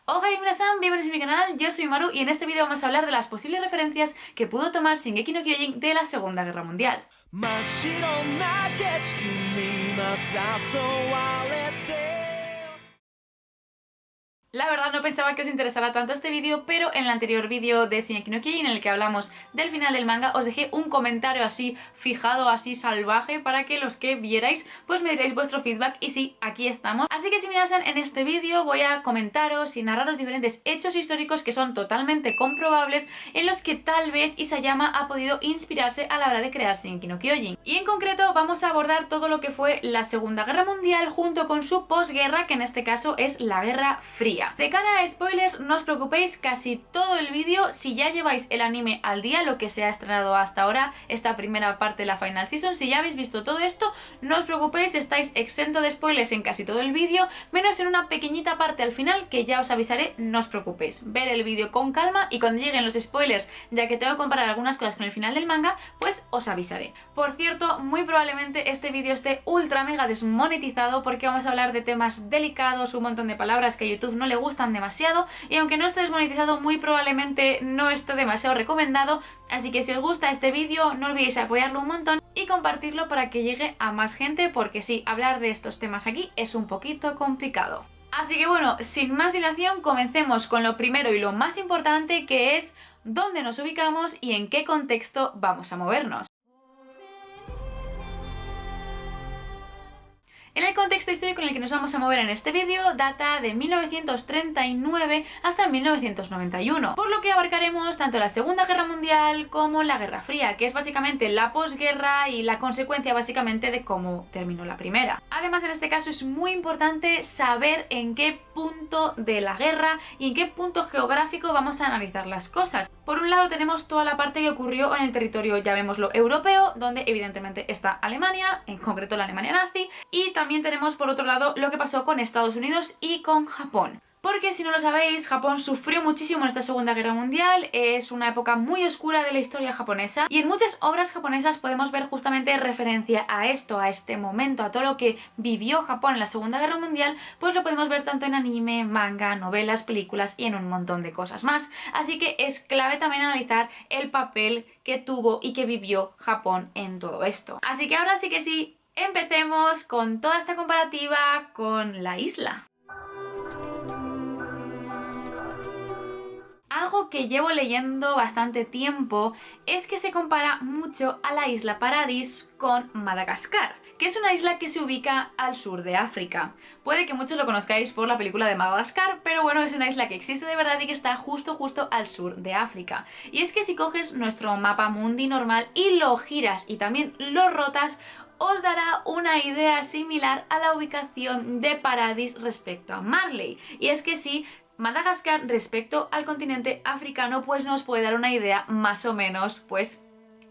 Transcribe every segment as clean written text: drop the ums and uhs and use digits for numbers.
Hola minasan, bienvenidos a mi canal, yo soy Maru y en este vídeo vamos a hablar de las posibles referencias que pudo tomar Shingeki no Kyojin de la Segunda Guerra Mundial. La verdad no pensaba que os interesara tanto este vídeo, pero en el anterior vídeo de Shingeki no Kyojin en el que hablamos del final del manga os dejé un comentario así fijado, así salvaje, para que los que vierais pues me diréis vuestro feedback y sí, aquí estamos. Así que si mirasen en este vídeo voy a comentaros y narraros diferentes hechos históricos que son totalmente comprobables en los que tal vez Isayama ha podido inspirarse a la hora de crear Shingeki no Kyojin. Y en concreto vamos a abordar todo lo que fue la Segunda Guerra Mundial junto con su posguerra, que en este caso es la Guerra Fría. De cara a spoilers, no os preocupéis, casi todo el vídeo, si ya lleváis el anime al día, lo que se ha estrenado hasta ahora, esta primera parte de la Final Season, si ya habéis visto todo esto, no os preocupéis, estáis exentos de spoilers en casi todo el vídeo, menos en una pequeñita parte al final que ya os avisaré, no os preocupéis. Ver el vídeo con calma y cuando lleguen los spoilers, ya que tengo que comparar algunas cosas con el final del manga, pues os avisaré. Por cierto, muy probablemente este vídeo esté ultra mega desmonetizado porque vamos a hablar de temas delicados, un montón de palabras que a YouTube no le gustan demasiado y aunque no esté desmonetizado muy probablemente no esté demasiado recomendado, así que si os gusta este vídeo no olvidéis apoyarlo un montón y compartirlo para que llegue a más gente, porque sí, hablar de estos temas aquí es un poquito complicado. Así que bueno, sin más dilación comencemos con lo primero y lo más importante, que es dónde nos ubicamos y en qué contexto vamos a movernos. En el contexto histórico en el que nos vamos a mover en este vídeo data de 1939 hasta 1991, por lo que abarcaremos tanto la Segunda Guerra Mundial como la Guerra Fría, que es básicamente la posguerra y la consecuencia básicamente de cómo terminó la primera. Además, en este caso es muy importante saber en qué punto de la guerra y en qué punto geográfico vamos a analizar las cosas. Por un lado tenemos toda la parte que ocurrió en el territorio, llamémoslo europeo, donde evidentemente está Alemania, en concreto la Alemania nazi, y también tenemos por otro lado lo que pasó con Estados Unidos y con Japón. Porque si no lo sabéis, Japón sufrió muchísimo en esta Segunda Guerra Mundial, es una época muy oscura de la historia japonesa y en muchas obras japonesas podemos ver justamente referencia a esto, a este momento, a todo lo que vivió Japón en la Segunda Guerra Mundial, pues lo podemos ver tanto en anime, manga, novelas, películas y en un montón de cosas más. Así que es clave también analizar el papel que tuvo y que vivió Japón en todo esto. Así que ahora sí que sí, empecemos con toda esta comparativa con la isla. Algo que llevo leyendo bastante tiempo es que se compara mucho a la isla Paradis con Madagascar, que es una isla que se ubica al sur de África. Puede que muchos lo conozcáis por la película de Madagascar, pero bueno, es una isla que existe de verdad y que está justo al sur de África. Y es que si coges nuestro mapa mundi normal y lo giras y también lo rotas, os dará una idea similar a la ubicación de Paradis respecto a Marley. Y es que sí, Madagascar respecto al continente africano pues nos puede dar una idea más o menos pues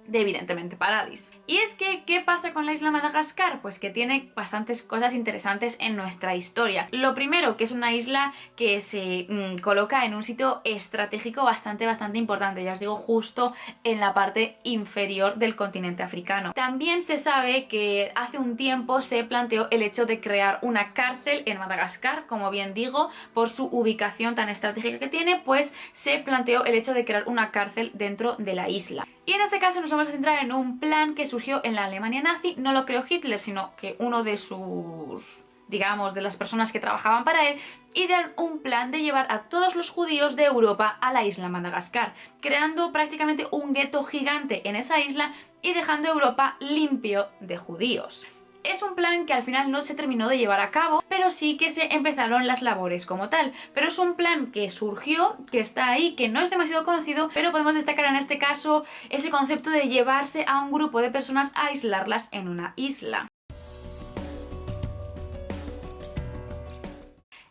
de evidentemente Paradis. Y es que, ¿qué pasa con la isla Madagascar? Pues que tiene bastantes cosas interesantes en nuestra historia. Lo primero, que es una isla que se coloca en un sitio estratégico bastante importante, ya os digo, justo en la parte inferior del continente africano. También se sabe que hace un tiempo se planteó el hecho de crear una cárcel en Madagascar, como bien digo, por su ubicación tan estratégica que tiene, pues se planteó el hecho de crear una cárcel dentro de la isla. Y en este caso nos vamos a centrar en un plan que surgió en la Alemania nazi. No lo creó Hitler, sino que uno de sus, digamos, de las personas que trabajaban para él, idearon un plan de llevar a todos los judíos de Europa a la isla Madagascar, creando prácticamente un gueto gigante en esa isla y dejando Europa limpio de judíos. Es un plan que al final no se terminó de llevar a cabo, pero sí que se empezaron las labores como tal. Pero es un plan que surgió, que está ahí, que no es demasiado conocido, pero podemos destacar en este caso ese concepto de llevarse a un grupo de personas a aislarlas en una isla.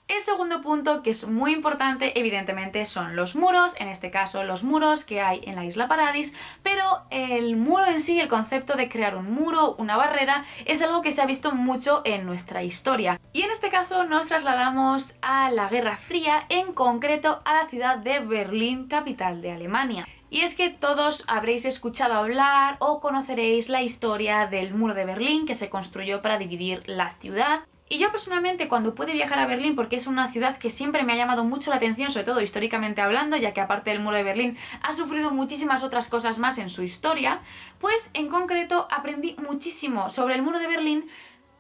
El segundo punto, que es muy importante, evidentemente son los muros, en este caso los muros que hay en la isla Paradis, pero el muro en sí, el concepto de crear un muro, una barrera, es algo que se ha visto mucho en nuestra historia. Y en este caso nos trasladamos a la Guerra Fría, en concreto a la ciudad de Berlín, capital de Alemania. Y es que todos habréis escuchado hablar o conoceréis la historia del muro de Berlín que se construyó para dividir la ciudad. Y yo personalmente cuando pude viajar a Berlín, porque es una ciudad que siempre me ha llamado mucho la atención, sobre todo históricamente hablando, ya que aparte del muro de Berlín ha sufrido muchísimas otras cosas más en su historia, pues en concreto aprendí muchísimo sobre el muro de Berlín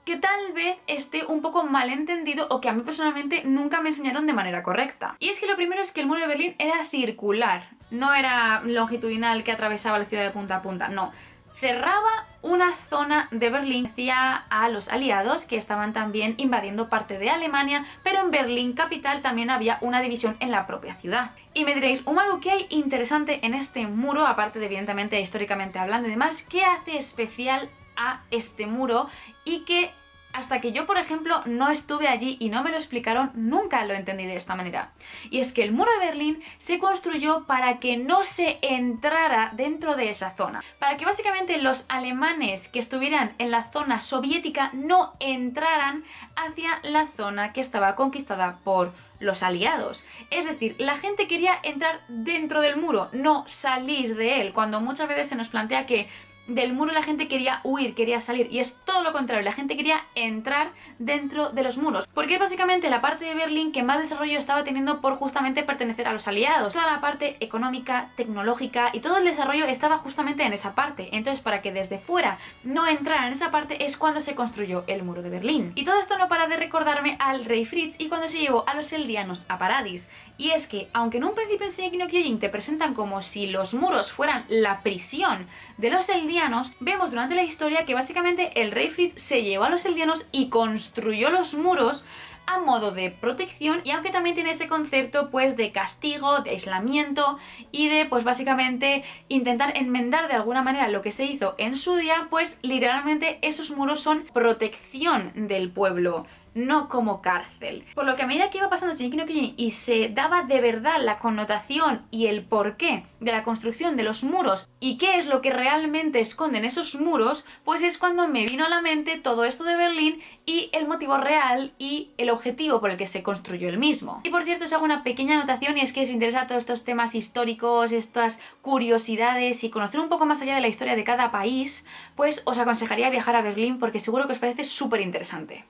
que tal vez esté un poco malentendido o que a mí personalmente nunca me enseñaron de manera correcta. Y es que lo primero es que el muro de Berlín era circular, no era longitudinal que atravesaba la ciudad de punta a punta, no. Cerraba una zona de Berlín hacia a los aliados que estaban también invadiendo parte de Alemania, pero en Berlín capital también había una división en la propia ciudad. Y me diréis, algo que hay interesante en este muro, aparte de evidentemente históricamente hablando y demás, ¿qué hace especial a este muro? Y que hasta que yo, por ejemplo, no estuve allí y no me lo explicaron, nunca lo entendí de esta manera. Y es que el muro de Berlín se construyó para que no se entrara dentro de esa zona. Para que básicamente los alemanes que estuvieran en la zona soviética no entraran hacia la zona que estaba conquistada por los aliados. Es decir, la gente quería entrar dentro del muro, no salir de él, cuando muchas veces se nos plantea que del muro la gente quería huir, quería salir, y es todo lo contrario, la gente quería entrar dentro de los muros, porque es básicamente la parte de Berlín que más desarrollo estaba teniendo por justamente pertenecer a los aliados. Toda la parte económica, tecnológica y todo el desarrollo estaba justamente en esa parte, entonces para que desde fuera no entraran en esa parte es cuando se construyó el muro de Berlín. Y todo esto no para de recordarme al rey Fritz y cuando se llevó a los eldianos a Paradis. Y es que, aunque en un principio en Shingeki no Kyojin te presentan como si los muros fueran la prisión de los eldianos, vemos durante la historia que básicamente el rey Fritz se llevó a los eldianos y construyó los muros a modo de protección, y aunque también tiene ese concepto pues de castigo, de aislamiento y de pues básicamente intentar enmendar de alguna manera lo que se hizo en su día, pues literalmente esos muros son protección del pueblo, no como cárcel. Por lo que a medida que iba pasando Shingeki no Kyojin y se daba de verdad la connotación y el porqué de la construcción de los muros y qué es lo que realmente esconden esos muros, pues es cuando me vino a la mente todo esto de Berlín y el motivo real y el objetivo por el que se construyó el mismo. Y por cierto, os hago una pequeña anotación, y es que si os interesa todos estos temas históricos, estas curiosidades y conocer un poco más allá de la historia de cada país, pues os aconsejaría viajar a Berlín porque seguro que os parece súper interesante.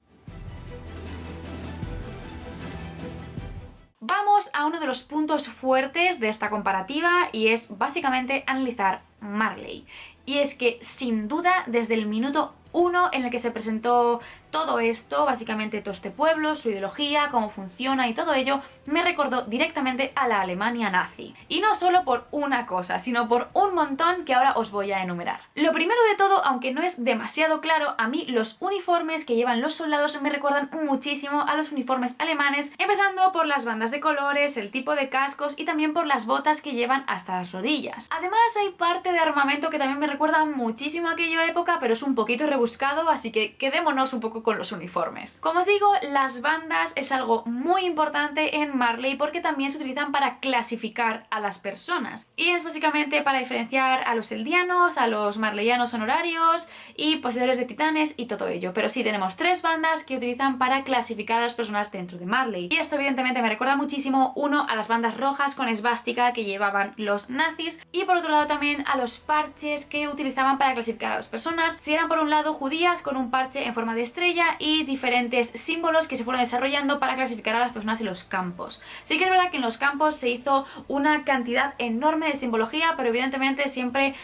Vamos a uno de los puntos fuertes de esta comparativa y es básicamente analizar Marley. Y es que sin duda desde el minuto 1 en el que se presentó todo esto, básicamente todo este pueblo, su ideología, cómo funciona y todo ello, me recordó directamente a la Alemania nazi. Y no solo por una cosa, sino por un montón que ahora os voy a enumerar. Lo primero de todo, aunque no es demasiado claro, a mí los uniformes que llevan los soldados me recuerdan muchísimo a los uniformes alemanes, empezando por las bandas de colores, el tipo de cascos y también por las botas que llevan hasta las rodillas. Además hay parte de armamento que también me recuerda muchísimo a aquella época, pero es un poquito rebuscado, así que quedémonos un poco con los uniformes. Como os digo, las bandas es algo muy importante en Marley porque también se utilizan para clasificar a las personas, y es básicamente para diferenciar a los eldianos, a los marleyanos honorarios y poseedores de titanes y todo ello. Pero sí, tenemos 3 bandas que utilizan para clasificar a las personas dentro de Marley, y esto evidentemente me recuerda muchísimo, uno, a las bandas rojas con esvástica que llevaban los nazis, y por otro lado también a los parches que utilizaban para clasificar a las personas, si eran por un lado judías con un parche en forma de estrella y diferentes símbolos que se fueron desarrollando para clasificar a las personas en los campos. Sí que es verdad que en los campos se hizo una cantidad enorme de simbología, pero evidentemente siempre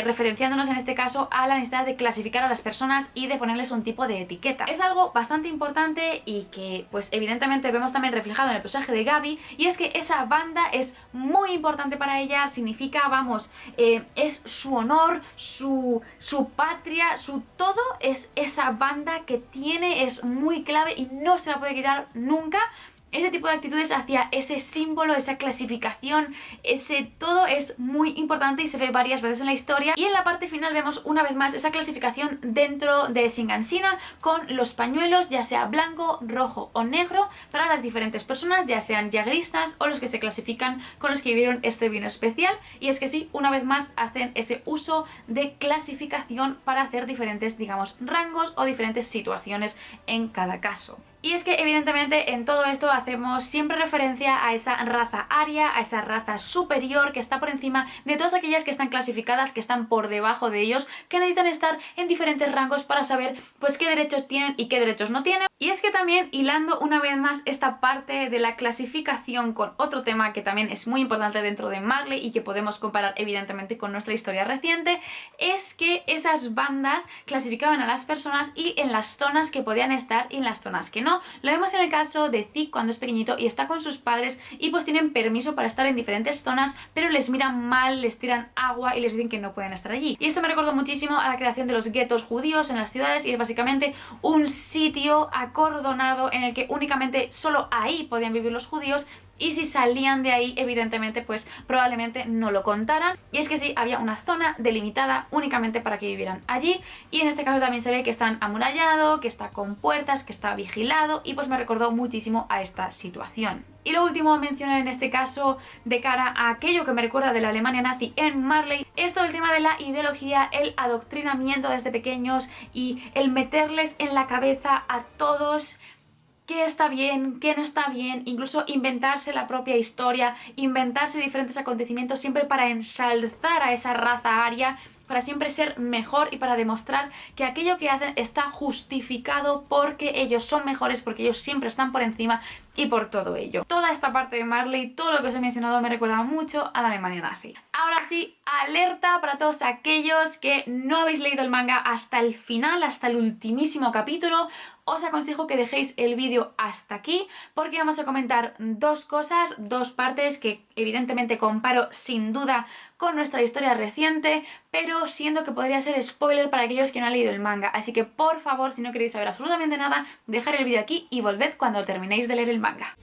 referenciándonos en este caso a la necesidad de clasificar a las personas y de ponerles un tipo de etiqueta. Es algo bastante importante y que pues evidentemente vemos también reflejado en el personaje de Gabi, y es que esa banda es muy importante para ella, significa, vamos, es su honor, su patria, su todo es esa banda que tiene, es muy clave y no se la puede quitar nunca. Ese tipo de actitudes hacia ese símbolo, esa clasificación, ese todo es muy importante y se ve varias veces en la historia. Y en la parte final vemos una vez más esa clasificación dentro de Shinganshina con los pañuelos, ya sea blanco, rojo o negro, para las diferentes personas, ya sean jagueristas o los que se clasifican con los que vivieron este vino especial. Y es que sí, una vez más hacen ese uso de clasificación para hacer diferentes, digamos, rangos o diferentes situaciones en cada caso. Y es que evidentemente en todo esto hacemos siempre referencia a esa raza aria, a esa raza superior que está por encima de todas aquellas que están clasificadas, que están por debajo de ellos, que necesitan estar en diferentes rangos para saber pues qué derechos tienen y qué derechos no tienen. Y es que también, hilando una vez más esta parte de la clasificación con otro tema que también es muy importante dentro de Marley y que podemos comparar evidentemente con nuestra historia reciente, es que esas bandas clasificaban a las personas y en las zonas que podían estar y en las zonas que no. Lo vemos en el caso de Zeke cuando es pequeñito y está con sus padres y pues tienen permiso para estar en diferentes zonas, pero les miran mal, les tiran agua y les dicen que no pueden estar allí. Y esto me recordó muchísimo a la creación de los guetos judíos en las ciudades, y es básicamente un sitio acordonado en el que únicamente solo ahí podían vivir los judíos, y si salían de ahí evidentemente pues probablemente no lo contaran. Y es que sí, había una zona delimitada únicamente para que vivieran allí, y en este caso también se ve que está amurallado, que está con puertas, que está vigilado, y pues me recordó muchísimo a esta situación. Y lo último a mencionar en este caso, de cara a aquello que me recuerda de la Alemania nazi en Marley, es todo el tema de la ideología, el adoctrinamiento desde pequeños y el meterles en la cabeza a todos qué está bien, qué no está bien, incluso inventarse la propia historia, inventarse diferentes acontecimientos siempre para ensalzar a esa raza aria, para siempre ser mejor y para demostrar que aquello que hacen está justificado porque ellos son mejores, porque ellos siempre están por encima y por todo ello. Toda esta parte de Marley, todo lo que os he mencionado me recuerda mucho a la Alemania nazi. Ahora sí, alerta para todos aquellos que no habéis leído el manga hasta el final, hasta el ultimísimo capítulo. Os aconsejo que dejéis el vídeo hasta aquí porque vamos a comentar dos cosas, dos partes que evidentemente comparo sin duda con nuestra historia reciente, pero siento que podría ser spoiler para aquellos que no han leído el manga. Así que por favor, si no queréis saber absolutamente nada, dejad el vídeo aquí y volved cuando terminéis de leer el manga.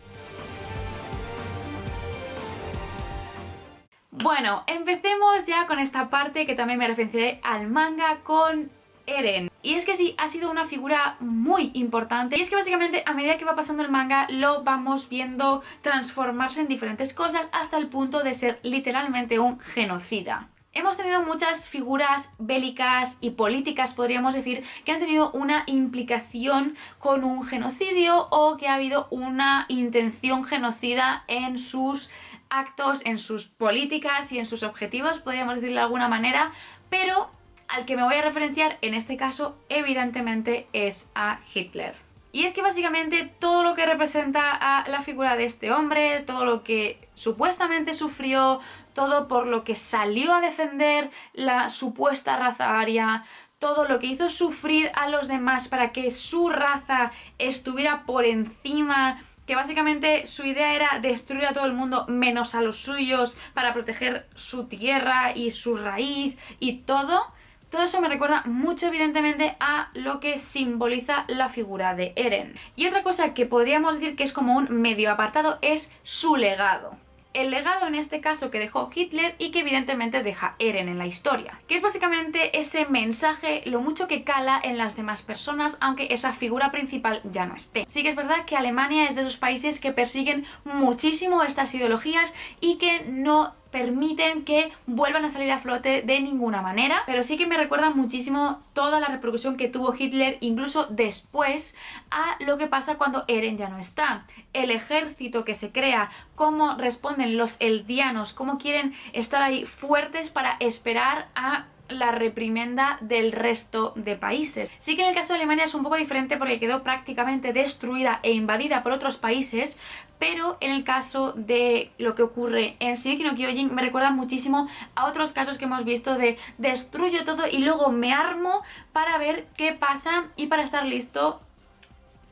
Bueno, empecemos ya con esta parte que también me referiré al manga, con Eren. Y es que sí, ha sido una figura muy importante, y es que básicamente a medida que va pasando el manga lo vamos viendo transformarse en diferentes cosas hasta el punto de ser literalmente un genocida. Hemos tenido muchas figuras bélicas y políticas, podríamos decir, que han tenido una implicación con un genocidio o que ha habido una intención genocida en sus actos, en sus políticas y en sus objetivos, podríamos decirlo de alguna manera, pero al que me voy a referenciar en este caso evidentemente es a Hitler. Y es que básicamente todo lo que representa a la figura de este hombre, todo lo que supuestamente sufrió, todo por lo que salió a defender la supuesta raza aria, todo lo que hizo sufrir a los demás para que su raza estuviera por encima, que básicamente su idea era destruir a todo el mundo menos a los suyos para proteger su tierra y su raíz y todo. Todo eso me recuerda mucho evidentemente a lo que simboliza la figura de Eren. Y otra cosa que podríamos decir que es como un medio apartado es su legado. El legado en este caso que dejó Hitler y que evidentemente deja Eren en la historia, que es básicamente ese mensaje, lo mucho que cala en las demás personas aunque esa figura principal ya no esté. Sí que es verdad que Alemania es de esos países que persiguen muchísimo estas ideologías y que no permiten que vuelvan a salir a flote de ninguna manera, pero sí que me recuerda muchísimo toda la repercusión que tuvo Hitler incluso después a lo que pasa cuando Eren ya no está. El ejército que se crea, cómo responden los eldianos, cómo quieren estar ahí fuertes para esperar a la reprimenda del resto de países. Sí que en el caso de Alemania es un poco diferente porque quedó prácticamente destruida e invadida por otros países, pero en el caso de lo que ocurre en Shingeki no Kyojin me recuerda muchísimo a otros casos que hemos visto de destruyo todo y luego me armo para ver qué pasa y para estar listo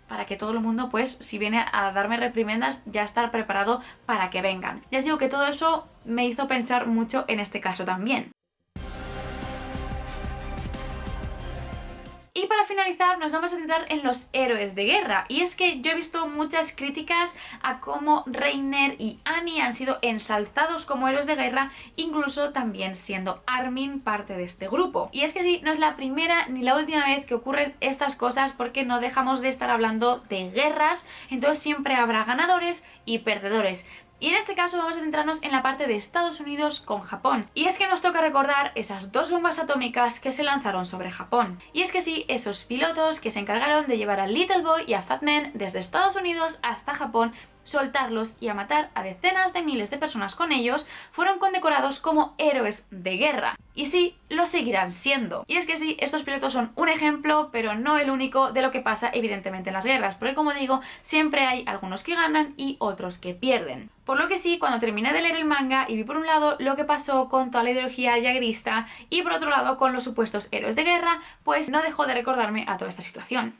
para que todo el mundo, pues, si viene a darme reprimendas, ya estar preparado para que vengan. Ya os digo que todo eso me hizo pensar mucho en este caso también. Y para finalizar nos vamos a centrar en los héroes de guerra, y es que yo he visto muchas críticas a cómo Reiner y Annie han sido ensalzados como héroes de guerra, incluso también siendo Armin parte de este grupo. Y es que sí, no es la primera ni la última vez que ocurren estas cosas porque no dejamos de estar hablando de guerras, entonces siempre habrá ganadores y perdedores. Y en este caso vamos a centrarnos en la parte de Estados Unidos con Japón. Y es que nos toca recordar esas dos bombas atómicas que se lanzaron sobre Japón. Y es que sí, esos pilotos que se encargaron de llevar a Little Boy y a Fat Man desde Estados Unidos hasta Japón, soltarlos y a matar a decenas de miles de personas con ellos, fueron condecorados como héroes de guerra. Y sí, lo seguirán siendo. Y es que sí, estos pilotos son un ejemplo, pero no el único de lo que pasa evidentemente en las guerras, porque como digo, siempre hay algunos que ganan y otros que pierden. Por lo que sí, cuando terminé de leer el manga y vi por un lado lo que pasó con toda la ideología yagrista y por otro lado con los supuestos héroes de guerra, pues no dejó de recordarme a toda esta situación.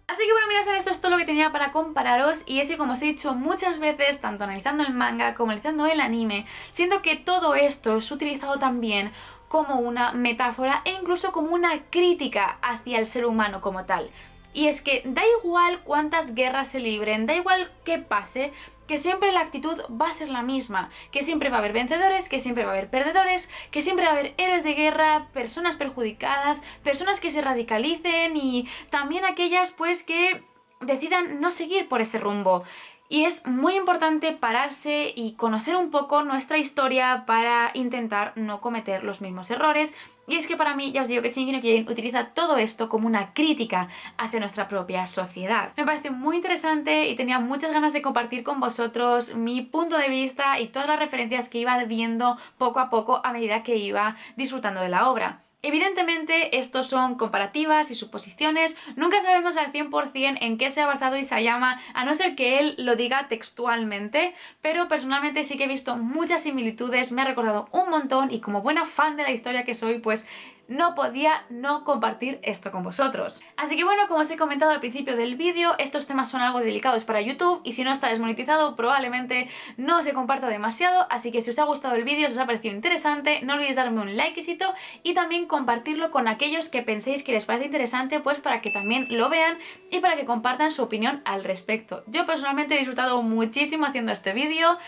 Así que bueno, mirad, esto es todo lo que tenía para compararos, y es que como os he dicho muchas veces, tanto analizando el manga como analizando el anime, siento que todo esto es utilizado también como una metáfora e incluso como una crítica hacia el ser humano como tal. Y es que da igual cuántas guerras se libren, da igual qué pase, que siempre la actitud va a ser la misma, que siempre va a haber vencedores, que siempre va a haber perdedores, que siempre va a haber héroes de guerra, personas perjudicadas, personas que se radicalicen y también aquellas pues que decidan no seguir por ese rumbo. Y es muy importante pararse y conocer un poco nuestra historia para intentar no cometer los mismos errores. Y es que para mí, ya os digo que Shingeki no Kyojin utiliza todo esto como una crítica hacia nuestra propia sociedad. Me parece muy interesante y tenía muchas ganas de compartir con vosotros mi punto de vista y todas las referencias que iba viendo poco a poco a medida que iba disfrutando de la obra. Evidentemente, estos son comparativas y suposiciones, nunca sabemos al 100% en qué se ha basado Isayama, a no ser que él lo diga textualmente, pero personalmente sí que he visto muchas similitudes, me ha recordado un montón y como buena fan de la historia que soy, pues no podía no compartir esto con vosotros. Así que bueno, como os he comentado al principio del vídeo, estos temas son algo delicados para YouTube y si no está desmonetizado probablemente no se comparta demasiado, así que si os ha gustado el vídeo, si os ha parecido interesante, no olvidéis darme un likecito y también compartirlo con aquellos que penséis que les parece interesante, pues para que también lo vean y para que compartan su opinión al respecto. Yo personalmente he disfrutado muchísimo haciendo este vídeo.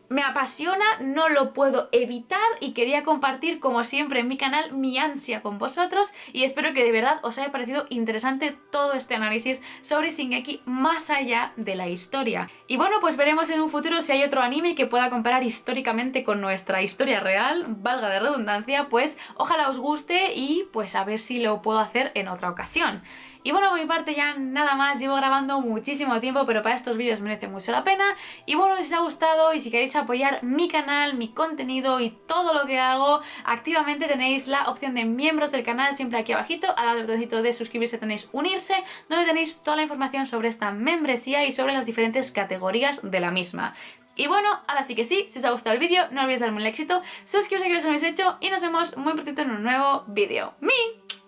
Me apasiona, no lo puedo evitar y quería compartir como siempre en mi canal mi ansia con vosotros y espero que de verdad os haya parecido interesante todo este análisis sobre Shingeki más allá de la historia. Y bueno, pues veremos en un futuro si hay otro anime que pueda comparar históricamente con nuestra historia real, valga de redundancia, pues ojalá os guste y pues a ver si lo puedo hacer en otra ocasión. Y bueno, por mi parte ya nada más, llevo grabando muchísimo tiempo, pero para estos vídeos merece mucho la pena. Y bueno, si os ha gustado y si queréis apoyar mi canal, mi contenido y todo lo que hago, activamente tenéis la opción de miembros del canal siempre aquí abajito, al lado del botoncito de suscribirse tenéis unirse, donde tenéis toda la información sobre esta membresía y sobre las diferentes categorías de la misma. Y bueno, ahora sí que sí, si os ha gustado el vídeo, no olvidéis darme un like, suscribiros si no lo habéis hecho y nos vemos muy prontito en un nuevo vídeo. ¡Mi!